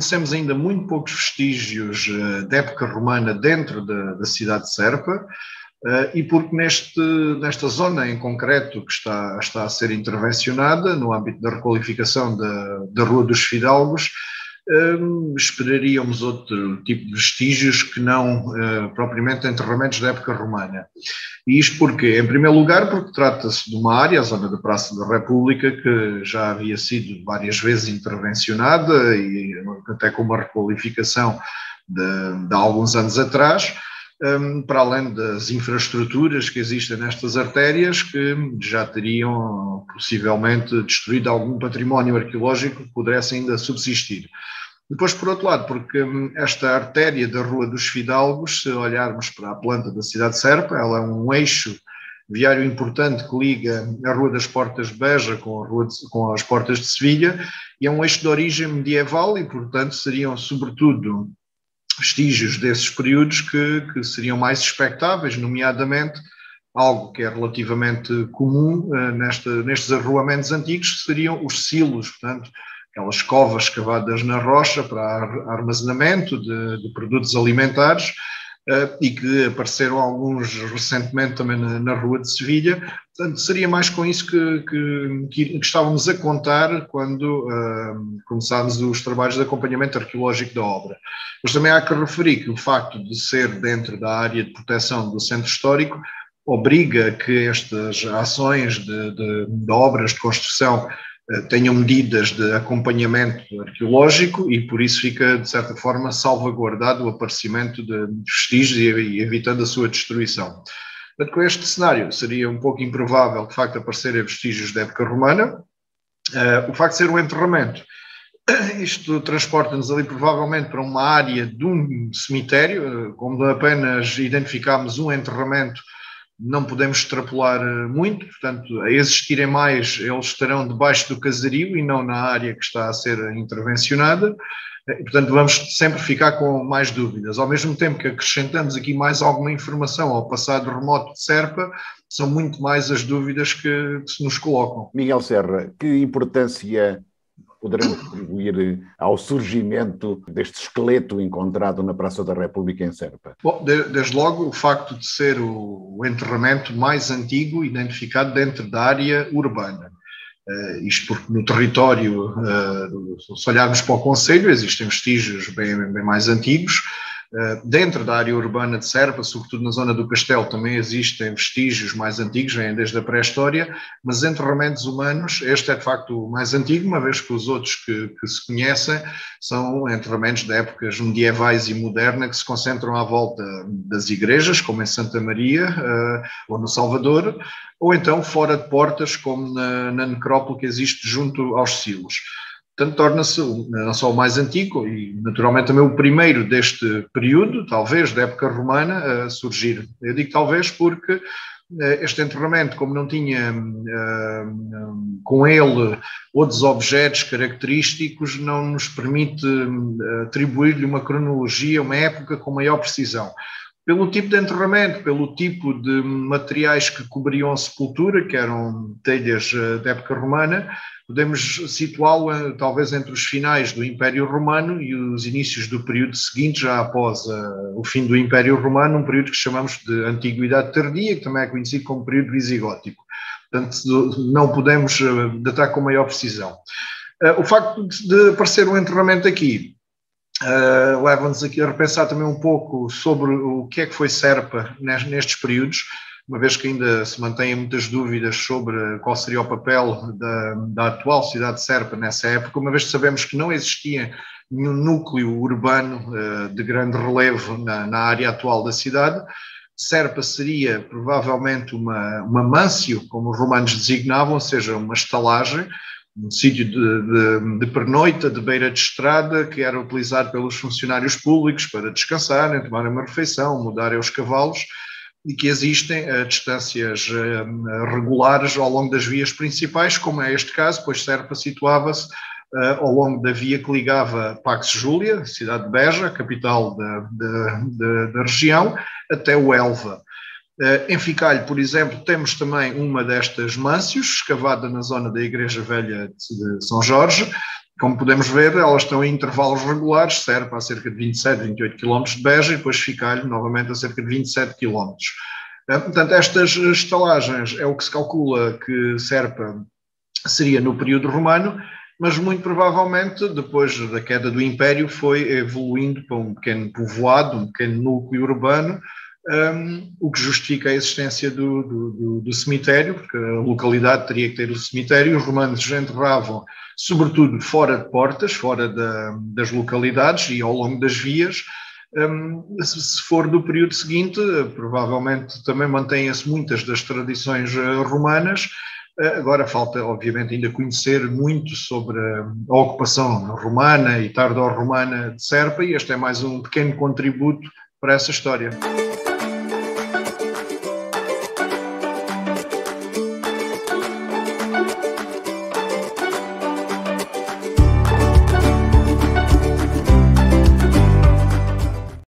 conhecemos ainda muito poucos vestígios da época romana dentro da cidade de Serpa, e porque nesta zona em concreto que está a ser intervencionada, no âmbito da requalificação da Rua dos Fidalgos, esperaríamos outro tipo de vestígios que não propriamente enterramentos da época romana. E isto porquê? Em primeiro lugar, porque trata-se de uma área, a zona da Praça da República, que já havia sido várias vezes intervencionada e até com uma requalificação de alguns anos atrás, para além das infraestruturas que existem nestas artérias, que já teriam possivelmente destruído algum património arqueológico que pudesse ainda subsistir. Depois, por outro lado, porque esta artéria da Rua dos Fidalgos, se olharmos para a planta da cidade de Serpa, ela é um eixo viário importante que liga a Rua das Portas de Beja com as Portas de Sevilha, e é um eixo de origem medieval e, portanto, seriam sobretudo vestígios desses períodos que seriam mais expectáveis, nomeadamente algo que é relativamente comum nestes arruamentos antigos, que seriam os silos, portanto, aquelas covas cavadas na rocha para armazenamento de produtos alimentares, e que apareceram alguns recentemente também na Rua de Sevilha. Portanto, seria mais com isso que estávamos a contar quando começámos os trabalhos de acompanhamento arqueológico da obra. Mas também há que referir que o facto de ser dentro da área de proteção do centro histórico obriga que estas ações de obras de construção tenham medidas de acompanhamento arqueológico e por isso fica, de certa forma, salvaguardado o aparecimento de vestígios e evitando a sua destruição. Portanto, com este cenário, seria um pouco improvável, de facto, aparecerem vestígios da época romana. O facto de ser um enterramento, isto transporta-nos ali provavelmente para uma área de um cemitério, como apenas identificámos um enterramento, não podemos extrapolar muito, portanto, a existirem mais, eles estarão debaixo do casario e não na área que está a ser intervencionada, e, portanto, vamos sempre ficar com mais dúvidas. Ao mesmo tempo que acrescentamos aqui mais alguma informação ao passado remoto de Serpa, são muito mais as dúvidas que se nos colocam. Miguel Serra, que importância poderemos atribuir ao surgimento deste esqueleto encontrado na Praça da República em Serpa? Bom, desde logo o facto de ser o enterramento mais antigo identificado dentro da área urbana. Isto porque no território, se olharmos para o concelho, existem vestígios bem mais antigos. Dentro da área urbana de Serpa, sobretudo na zona do Castelo, também existem vestígios mais antigos, vêm desde a pré-história, mas enterramentos humanos, este é de facto o mais antigo, uma vez que os outros que se conhecem são enterramentos de épocas medievais e modernas que se concentram à volta das igrejas, como em Santa Maria ou no Salvador, ou então fora de portas, como na necrópole que existe junto aos silos. Portanto, torna-se não só o mais antigo e, naturalmente, também o primeiro deste período, talvez, da época romana, a surgir. Eu digo talvez porque este enterramento, como não tinha com ele outros objetos característicos, não nos permite atribuir-lhe uma cronologia, uma época com maior precisão. Pelo tipo de enterramento, pelo tipo de materiais que cobriam a sepultura, que eram telhas da época romana, podemos situá-lo talvez entre os finais do Império Romano e os inícios do período seguinte, já após o fim do Império Romano, um período que chamamos de Antiguidade Tardia, que também é conhecido como período visigótico. Portanto, não podemos datar com maior precisão. O facto de aparecer um enterramento aqui leva-nos aqui a repensar também um pouco sobre o que é que foi Serpa nestes períodos, uma vez que ainda se mantêm muitas dúvidas sobre qual seria o papel da atual cidade de Serpa nessa época, uma vez que sabemos que não existia nenhum núcleo urbano de grande relevo na área atual da cidade. Serpa seria provavelmente uma mâncio, como os romanos designavam, ou seja, uma estalagem, um sítio de pernoita, de beira de estrada, que era utilizado pelos funcionários públicos para descansarem, tomarem uma refeição, mudarem os cavalos, e que existem a distâncias regulares ao longo das vias principais, como é este caso, pois Serpa situava-se ao longo da via que ligava Pax Júlia, cidade de Beja, capital da região, até o Elva. Em Ficalho, por exemplo, temos também uma destas mâncios, escavada na zona da Igreja Velha de São Jorge, como podemos ver, elas estão em intervalos regulares, Serpa a cerca de 27, 28 km de Beja e depois Ficalho novamente a cerca de 27 km. Portanto, estas estalagens é o que se calcula que Serpa seria no período romano, mas muito provavelmente, depois da queda do Império, foi evoluindo para um pequeno povoado, um pequeno núcleo urbano, o que justifica a existência do cemitério, porque a localidade teria que ter o cemitério. Os romanos enterravam, sobretudo, fora de portas, fora das localidades e ao longo das vias. Se for do período seguinte, provavelmente também mantêm-se muitas das tradições romanas. Agora falta, obviamente, ainda conhecer muito sobre a ocupação romana e tardo-romana de Serpa, e este é mais um pequeno contributo para essa história.